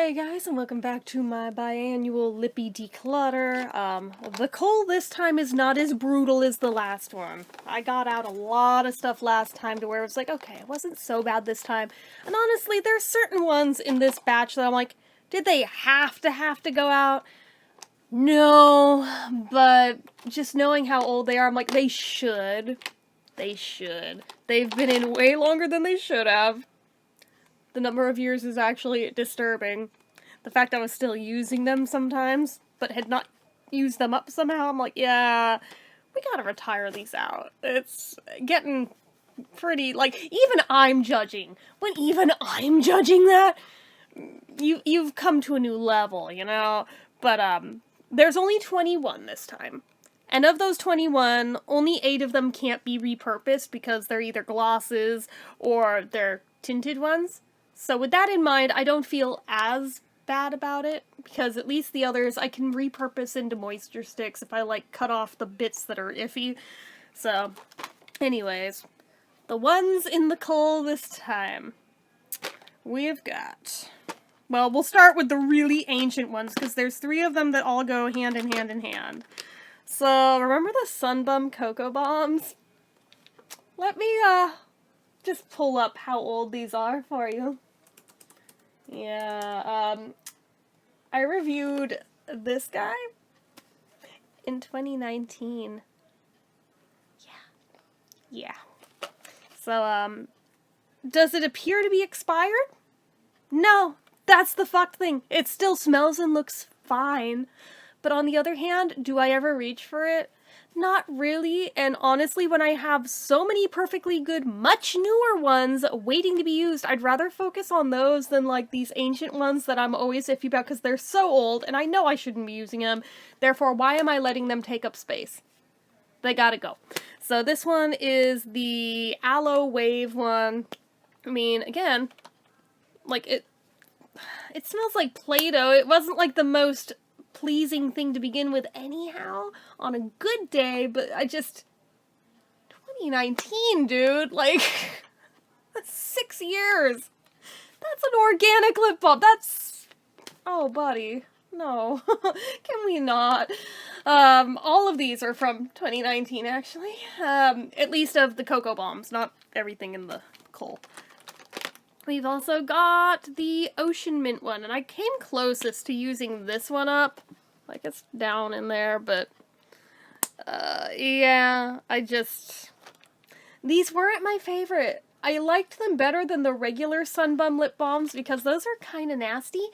Hey guys, and welcome back to my biannual Lippie Declutter. The cull this time is not as brutal as the last one. I got out a lot of stuff last time to where it's like, okay, it wasn't so bad this time. And honestly, there's certain ones in this batch that I'm like, did they have to go out? No, but just knowing how old they are, I'm like, they should. They should. They've been in way longer than they should have. The number of years is actually disturbing. The fact I was still using them sometimes, but had not used them up somehow, I'm like, yeah, we gotta retire these out. It's getting pretty, like, even I'm judging. When even I'm judging that, you've come to a new level, you know? But, there's only 21 this time. And of those 21, only 8 of them can't be repurposed because they're either glosses or they're tinted ones. So with that in mind, I don't feel as bad about it, because at least the others I can repurpose into moisture sticks if I, like, cut off the bits that are iffy. So, anyways, the ones in the cull this time, we've got... Well, we'll start with the really ancient ones, because there's 3 of them that all go hand in hand in hand. So, remember the Sunbum Cocoa Bombs? Let me, just pull up how old these are for you. Yeah, I reviewed this guy in 2019. Yeah. So, does it appear to be expired? No, that's the fucked thing. It still smells and looks fine. But on the other hand, do I ever reach for it? Not really, and honestly, when I have so many perfectly good, much newer ones waiting to be used, I'd rather focus on those than, like, these ancient ones that I'm always iffy about because they're so old, and I know I shouldn't be using them. Therefore, why am I letting them take up space? They gotta go. So this one is the Aloe Wave one. I mean, again, like, it smells like Play-Doh. It wasn't, like, the most pleasing thing to begin with anyhow on a good day, but I just 2019, dude, like that's 6 years. That's an organic lip balm. That's, oh buddy, no. Can we not? All of these are from 2019 actually, at least of the Cocoa Bombs, not everything in the cull. We've also got the Ocean Mint one, and I came closest to using this one up. Like, it's down in there, but, yeah, these weren't my favorite. I liked them better than the regular Sunbum lip balms, because those are kind of nasty.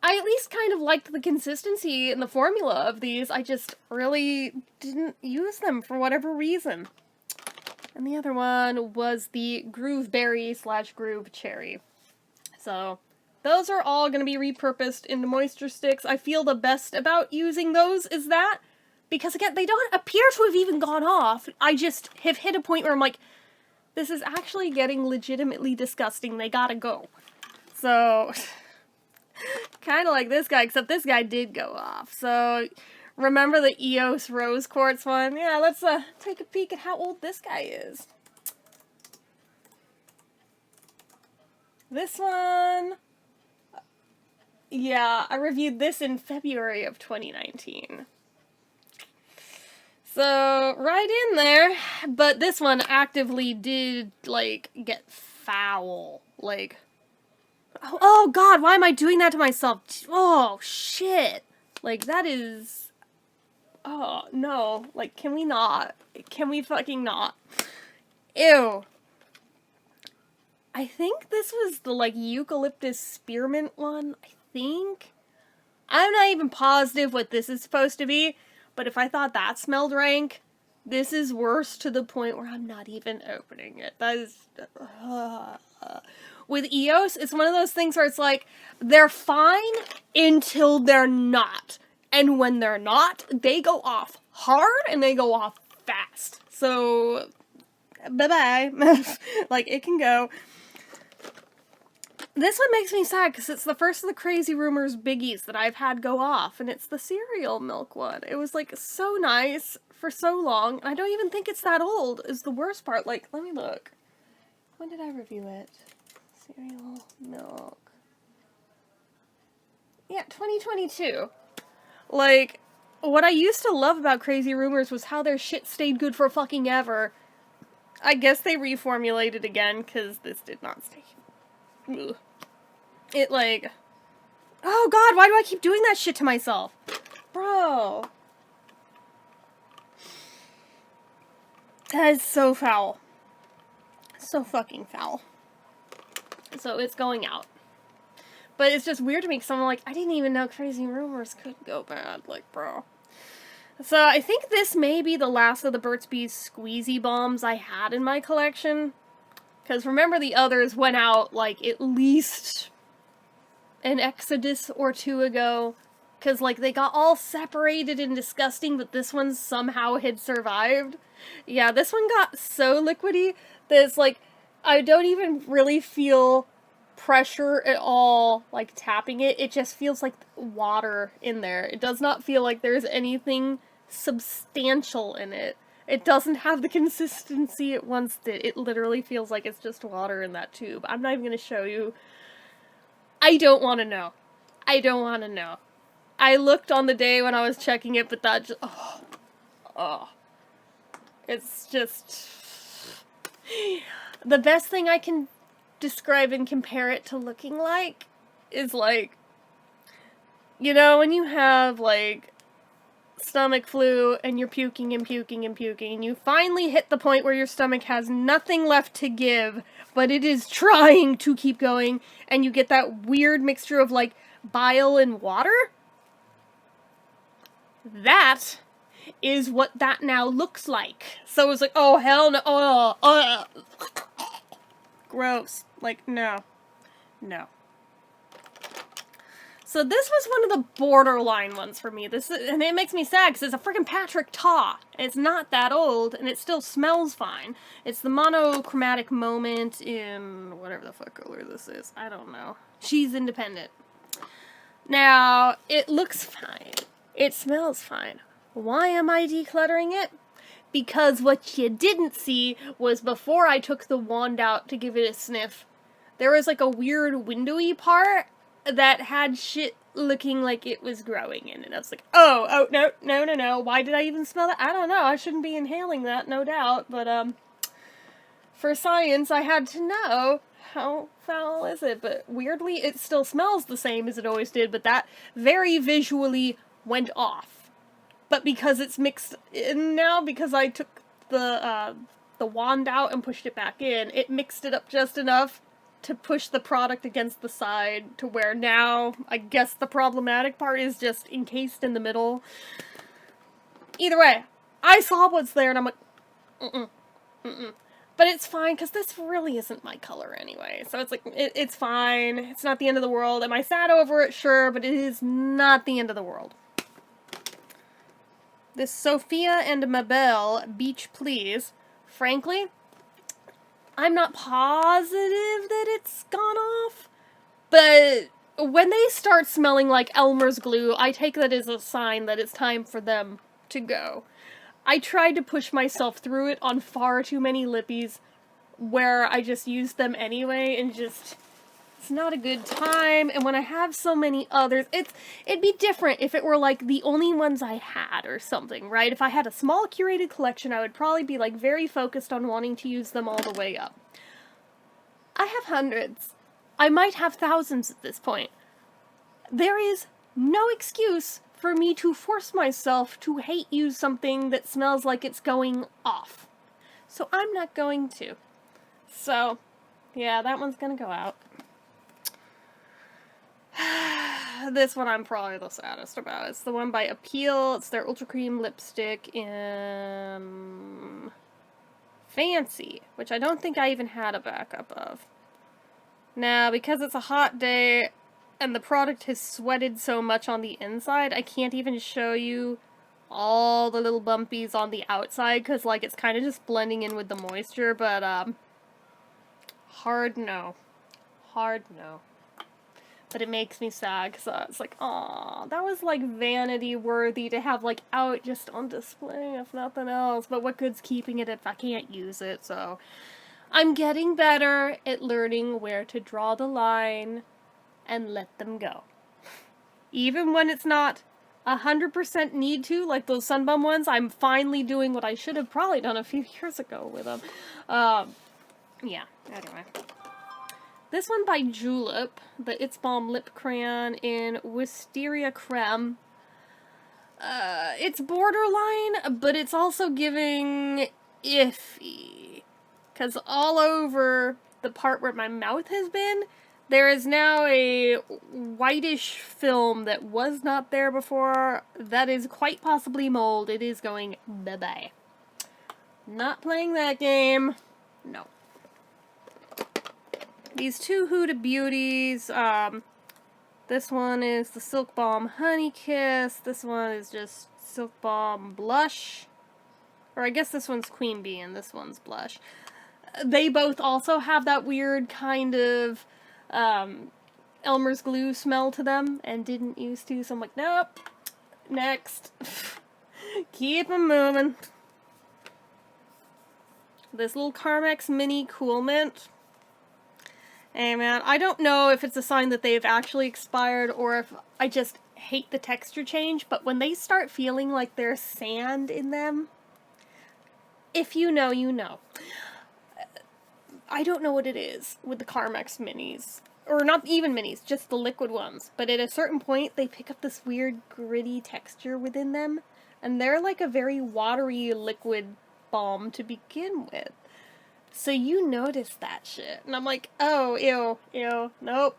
I at least kind of liked the consistency and the formula of these. I just really didn't use them for whatever reason. And the other one was the Groove Berry / Groove Cherry. So, those are all going to be repurposed into moisture sticks. I feel the best about using those is that, because again, they don't appear to have even gone off. I just have hit a point where I'm like, this is actually getting legitimately disgusting. They gotta go. So, kind of like this guy, except this guy did go off. So, remember the EOS Rose Quartz one? Yeah, let's take a peek at how old this guy is. This one... Yeah, I reviewed this in February of 2019. So, right in there, but this one actively did, like, get foul. Like, oh god, why am I doing that to myself? Oh, shit. Like, that is... Oh, no. Like, can we not? Can we fucking not? Ew. I think this was the, like, eucalyptus spearmint one. I think. I'm not even positive what this is supposed to be, but if I thought that smelled rank, this is worse to the point where I'm not even opening it. That is... With EOS, it's one of those things where it's like, they're fine until they're not. And when they're not, they go off hard and they go off fast. So, bye-bye. Like, it can go. This one makes me sad because it's the first of the Crazy Rumors biggies that I've had go off, and it's the cereal milk one. It was, like, so nice for so long, and I don't even think it's that old, is the worst part. Like, let me look. When did I review it? Cereal milk. Yeah, 2022. Like, what I used to love about Crazy Rumors was how their shit stayed good for fucking ever. I guess they reformulated again, because this did not stay. Ugh. It, like... Oh god, why do I keep doing that shit to myself? Bro. That is so foul. So fucking foul. So it's going out. But it's just weird to me because I'm like, I didn't even know Crazy Rumors could go bad. Like, bro. So I think this may be the last of the Burt's Bees squeezy bombs I had in my collection. Because remember the others went out like at least an exodus or two ago. Because like they got all separated and disgusting, but this one somehow had survived. Yeah, this one got so liquidy that it's like, I don't even really feel pressure at all, like tapping it. It just feels like water in there. It does not feel like there's anything substantial in it. It doesn't have the consistency it once did. It literally feels like it's just water in that tube. I'm not even going to show you. I don't want to know. I don't want to know. I looked on the day when I was checking it, but that just... Oh. It's just... The best thing I can describe and compare it to looking like is like, you know, when you have like stomach flu and you're puking and puking and puking and you finally hit the point where your stomach has nothing left to give, but it is trying to keep going, and you get that weird mixture of like bile and water. That is what that now looks like. So it's like, oh hell no, gross. Like, no. No. So this was one of the borderline ones for me. And it makes me sad because it's a freaking Patrick Ta. It's not that old, and it still smells fine. It's the monochromatic moment in whatever the fuck color this is. I don't know. She's independent. Now, it looks fine. It smells fine. Why am I decluttering it? Because what you didn't see was before I took the wand out to give it a sniff, there was like a weird windowy part that had shit looking like it was growing in it. I was like, oh, no. Why did I even smell that? I don't know. I shouldn't be inhaling that, no doubt. But, for science, I had to know how foul is it. But weirdly, it still smells the same as it always did, but that very visually went off. But because it's mixed in now, because I took the wand out and pushed it back in, it mixed it up just enough to push the product against the side to where now, I guess the problematic part is just encased in the middle. Either way, I saw what's there and I'm like, But it's fine, because this really isn't my color anyway. So it's like, it's fine. It's not the end of the world. Am I sad over it? Sure, but it is not the end of the world. This Sophia and Mabel Beach Please, frankly, I'm not positive that it's gone off, but when they start smelling like Elmer's glue, I take that as a sign that it's time for them to go. I tried to push myself through it on far too many Lippies where I just used them anyway, and just, it's not a good time. And when I have so many others, it'd be different if it were like the only ones I had or something, right? If I had a small curated collection, I would probably be like very focused on wanting to use them all the way up. I have hundreds. I might have thousands at this point. There is no excuse for me to force myself to hate use something that smells like it's going off. So I'm not going to. So, yeah, that one's gonna go out. This one I'm probably the saddest about. It's the one by Appeal. It's their Ultra Cream lipstick in Fancy, which I don't think I even had a backup of. Now, because it's a hot day and the product has sweated so much on the inside, I can't even show you all the little bumpies on the outside, because, like, it's kind of just blending in with the moisture, but, hard no. Hard no. But it makes me sad, because it's like, aw, that was, like, vanity-worthy to have, like, out just on display, if nothing else. But what good's keeping it if I can't use it, so I'm getting better at learning where to draw the line and let them go. Even when it's not 100% need to, like those Sunbum ones, I'm finally doing what I should have probably done a few years ago with them. Yeah, anyway. This one by Julep, the It's Balm Lip Crayon in Wisteria Creme. It's borderline, but it's also giving iffy. Because all over the part where my mouth has been, there is now a whitish film that was not there before. That is quite possibly mold. It is going bye-bye. Not playing that game. No. These two Huda Beauties, this one is the Silk Balm Honey Kiss. This one is just Silk Balm Blush. Or I guess this one's Queen Bee and this one's Blush. They both also have that weird kind of Elmer's glue smell to them and didn't used to, so I'm like, nope. Next. Keep them moving. This little Carmex Mini Cool Mint. Hey man, I don't know if it's a sign that they've actually expired or if I just hate the texture change, but when they start feeling like there's sand in them, if you know, you know. I don't know what it is with the Carmex Minis. Or not even minis, just the liquid ones. But at a certain point, they pick up this weird gritty texture within them, and they're like a very watery liquid balm to begin with. So you notice that shit. And I'm like, oh, ew, nope,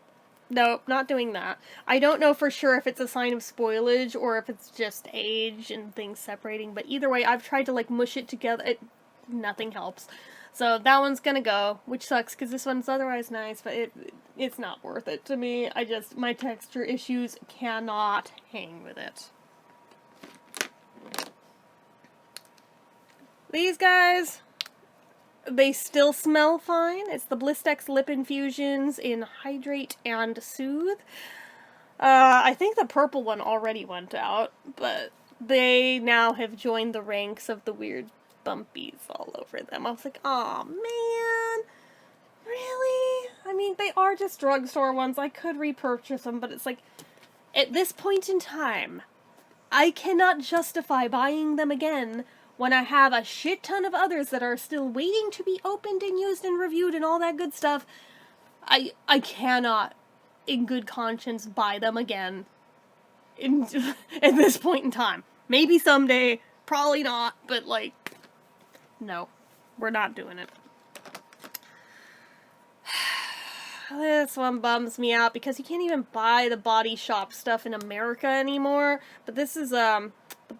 not doing that. I don't know for sure if it's a sign of spoilage or if it's just age and things separating, but either way, I've tried to like mush it together. Nothing helps. So that one's gonna go, which sucks because this one's otherwise nice, but it's not worth it to me. My texture issues cannot hang with it. These guys, they still smell fine. It's the Blistex Lip Infusions in Hydrate and Soothe. I think the purple one already went out, but they now have joined the ranks of the weird bumpies all over them. I was like, aw, man, really? I mean, they are just drugstore ones. I could repurchase them, but it's like, at this point in time, I cannot justify buying them again when I have a shit ton of others that are still waiting to be opened and used and reviewed and all that good stuff. I cannot, in good conscience, buy them again at this point in time. Maybe someday, probably not, but like, no, we're not doing it. This one bums me out because you can't even buy the Body Shop stuff in America anymore. But this is the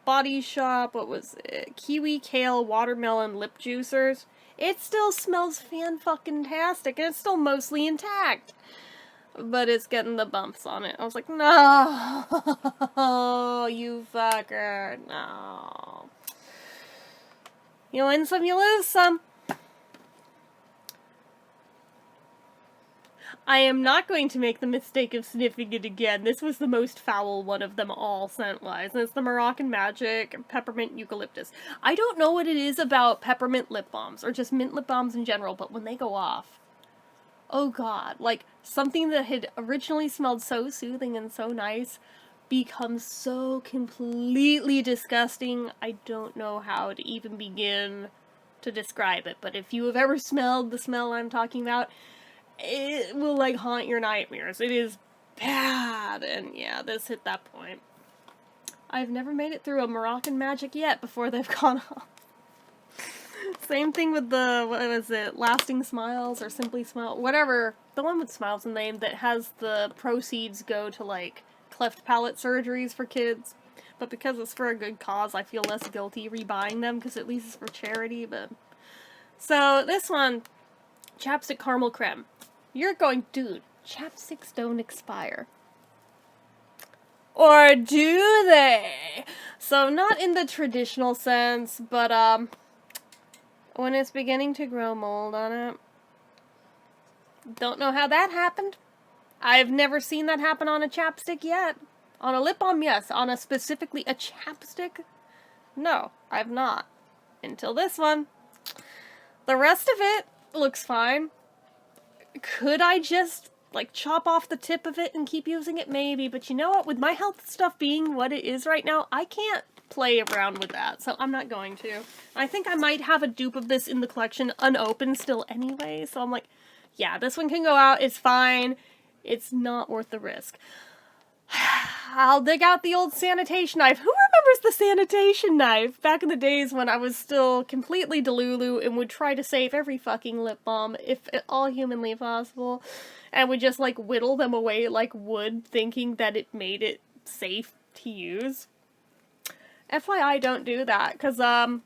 Body Shop, what was it? Kiwi Kale Watermelon Lip Juicers. It still smells fan-fucking-tastic, and it's still mostly intact. But it's getting the bumps on it. I was like, no, you fucker, no. You win some, you lose some. I am not going to make the mistake of sniffing it again. This was the most foul one of them all, scent-wise. And it's the Moroccan Magic Peppermint Eucalyptus. I don't know what it is about peppermint lip balms, or just mint lip balms in general, but when they go off, oh god, like, something that had originally smelled so soothing and so nice becomes so completely disgusting. I don't know how to even begin to describe it, but if you have ever smelled the smell I'm talking about, it will, like, haunt your nightmares. It is bad, and yeah, this hit that point. I've never made it through a Moroccan Magic yet before they've gone off. Same thing with the, what was it, Lasting Smiles or Simply Smile, whatever, the one with smiles in the name that has the proceeds go to, like, cleft palate surgeries for kids. But because it's for a good cause, I feel less guilty rebuying them, because at least it's for charity, but... So, this one, Chapstick Caramel Creme. You're going, dude, chapsticks don't expire. Or do they? So, not in the traditional sense, but, when it's beginning to grow mold on it. Don't know how that happened. I've never seen that happen on a chapstick yet. On a lip balm, yes. On a specifically a chapstick? No, I've not. Until this one. The rest of it looks fine. Could I just like, chop off the tip of it and keep using it? Maybe. But you know what? With my health stuff being what it is right now, I can't play around with that, so I'm not going to. I think I might have a dupe of this in the collection unopened still anyway, so I'm like, yeah, this one can go out, it's fine. It's not worth the risk. I'll dig out the old sanitation knife. Who remembers the sanitation knife? Back in the days when I was still completely delulu and would try to save every fucking lip balm, if at all humanly possible, and would just, like, whittle them away like wood, thinking that it made it safe to use. FYI, don't do that, because,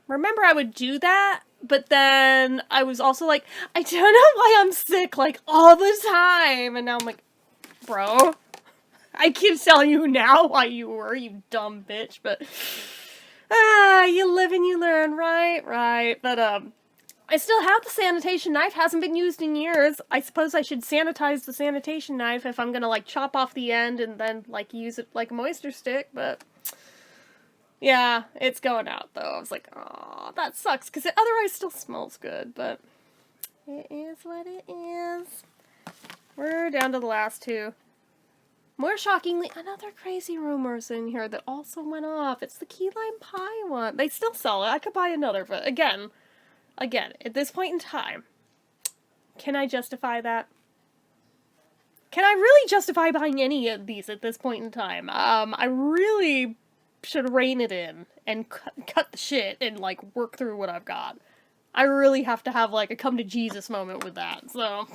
remember I would do that, but then I was also like, I don't know why I'm sick, like, all the time, and now I'm like, bro, I keep telling you now why you were, you dumb bitch, but, you live and you learn, right, but, I still have the sanitation knife, hasn't been used in years. I suppose I should sanitize the sanitation knife if I'm gonna, like, chop off the end and then, like, use it like a moisture stick, but yeah, it's going out, though. I was like, oh, that sucks, because it otherwise still smells good, but it is what it is. We're down to the last two. More shockingly, another crazy rumor's in here that also went off. It's the key lime pie one. They still sell it. I could buy another, but again, at this point in time, can I justify that? Can I really justify buying any of these at this point in time? I really should rein it in and cut the shit and, like, work through what I've got. I really have to have, like, a come to Jesus moment with that, so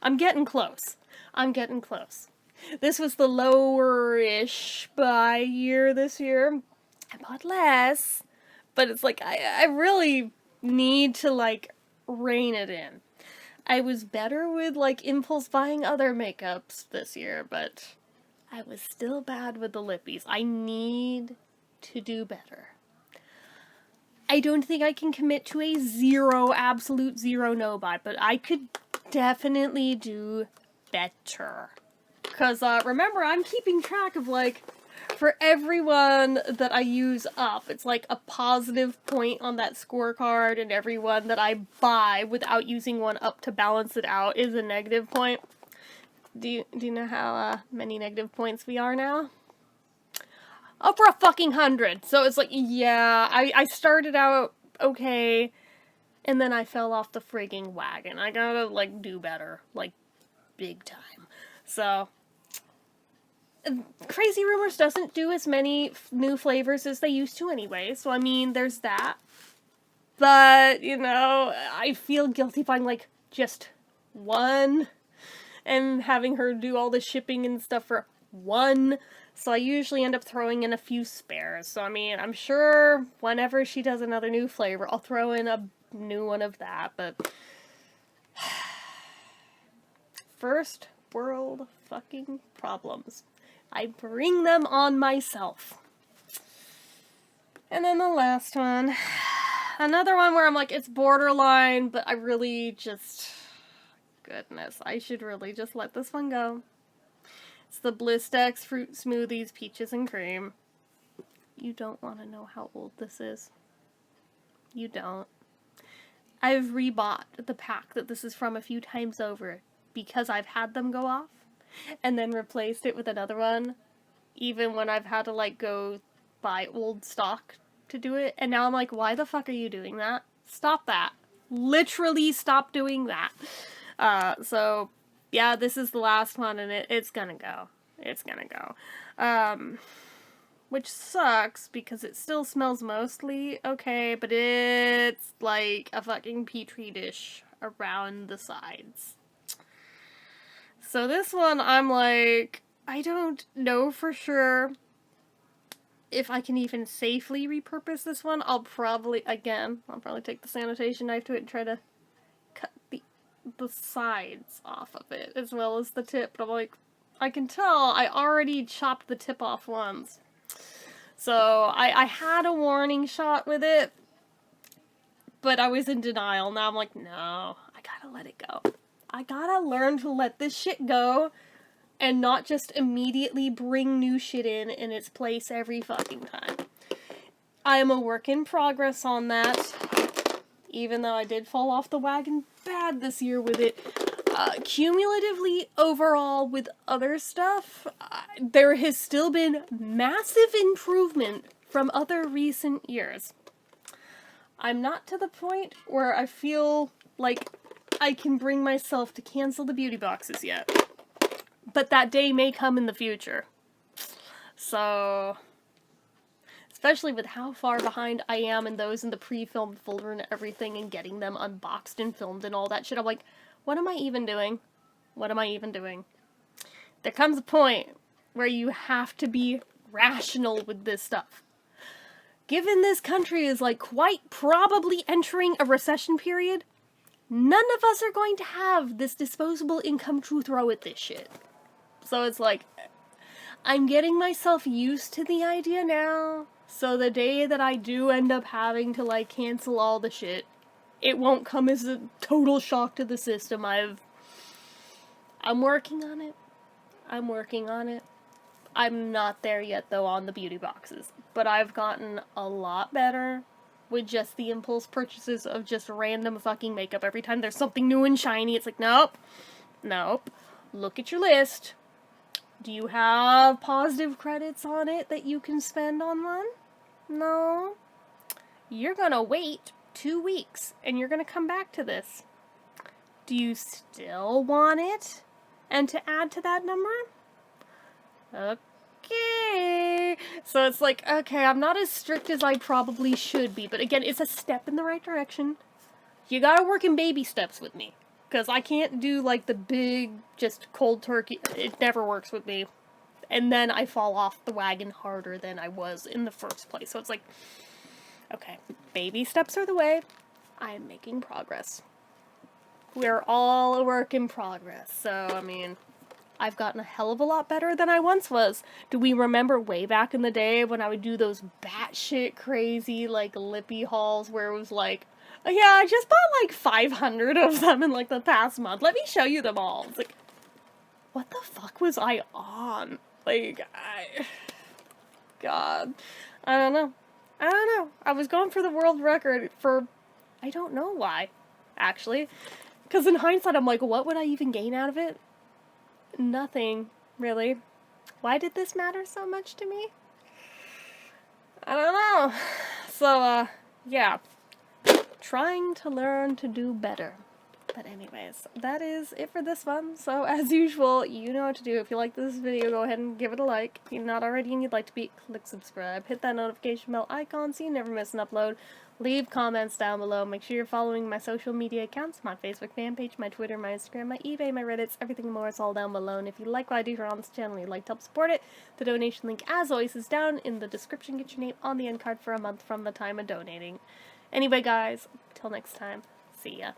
I'm getting close. This was the lower-ish buy year this year. I bought less, but it's like, I really need to, like, rein it in. I was better with, like, impulse buying other makeups this year, but I was still bad with the lippies. I need to do better. I don't think I can commit to a absolute zero no buy, but I could definitely do better. Because, remember, I'm keeping track of, like, for everyone that I use up, it's like a positive point on that scorecard, and everyone that I buy without using one up to balance it out is a negative point. Do you know how many negative points we are now? Over 100. So it's like, yeah, I started out okay, and then I fell off the frigging wagon. I gotta, like, do better, like, big time. So, Crazy Rumors doesn't do as many new flavors as they used to anyway, so I mean, there's that. But, you know, I feel guilty buying, like, just one, and having her do all the shipping and stuff for one, so I usually end up throwing in a few spares. So, I mean, I'm sure whenever she does another new flavor, I'll throw in a new one of that, but first world fucking problems. I bring them on myself. And then the last one, another one where I'm like, it's borderline, but I really just, goodness, I should really just let this one go. It's the Blistex Fruit Smoothies Peaches and Cream. You don't want to know how old this is. You don't. I've rebought the pack that this is from a few times over because I've had them go off, and then replaced it with another one, even when I've had to, like, go buy old stock to do it, and now I'm like, why the fuck are you doing that? Stop that. Literally stop doing that. So, yeah, this is the last one, and it's gonna go. It's gonna go. Which sucks, because it still smells mostly okay, but it's like a fucking petri dish around the sides. So this one, I'm like, I don't know for sure if I can even safely repurpose this one. I'll probably take the sanitation knife to it and try to cut the sides off of it, as well as the tip. But I'm like, I can tell I already chopped the tip off once. So, I had a warning shot with it, but I was in denial. Now I'm like, no, I gotta let it go. I gotta learn to let this shit go, and not just immediately bring new shit in its place every fucking time. I am a work in progress on that, even though I did fall off the wagon bad this year with it. Cumulatively, overall, with other stuff, there has still been massive improvement from other recent years. I'm not to the point where I feel like I can bring myself to cancel the beauty boxes yet. But that day may come in the future. So, especially with how far behind I am in those in the pre-filmed folder and everything and getting them unboxed and filmed and all that shit, I'm like, what am I even doing? What am I even doing? There comes a point where you have to be rational with this stuff. Given this country is like quite probably entering a recession period, none of us are going to have this disposable income to throw at this shit. So it's like, I'm getting myself used to the idea now, so the day that I do end up having to like cancel all the shit, it won't come as a total shock to the system. I'm working on it. I'm working on it. I'm not there yet, though, on the beauty boxes. But I've gotten a lot better with just the impulse purchases of just random fucking makeup. Every time there's something new and shiny, it's like, nope. Nope. Look at your list. Do you have positive credits on it that you can spend on one? No. You're gonna wait 2 weeks, and you're gonna come back to this. Do you still want it? And to add to that number? Okay. So it's like, okay, I'm not as strict as I probably should be, but again, it's a step in the right direction. You gotta work in baby steps with me, because I can't do, like, the big, just cold turkey. It never works with me. And then I fall off the wagon harder than I was in the first place. So it's like, okay, baby steps are the way. I'm making progress. We're all a work in progress. So, I mean, I've gotten a hell of a lot better than I once was. Do we remember way back in the day when I would do those batshit crazy, like, Lippie hauls where it was like, oh, yeah, I just bought like 500 of them in like the past month. Let me show you them all. It's like, what the fuck was I on? Like, God. I don't know. I was going for the world record for, I don't know why, actually. Because in hindsight, I'm like, what would I even gain out of it? Nothing, really. Why did this matter so much to me? I don't know. So, yeah. Trying to learn to do better. But anyways, that is it for this one. So, as usual, you know what to do. If you like this video, go ahead and give it a like. If you're not already and you'd like to be, click subscribe. Hit that notification bell icon so you never miss an upload. Leave comments down below. Make sure you're following my social media accounts, my Facebook fan page, my Twitter, my Instagram, my eBay, my Reddits, everything more is all down below. And if you like what I do here on this channel and you'd like to help support it, the donation link, as always, is down in the description. Get your name on the end card for a month from the time of donating. Anyway, guys, till next time, see ya.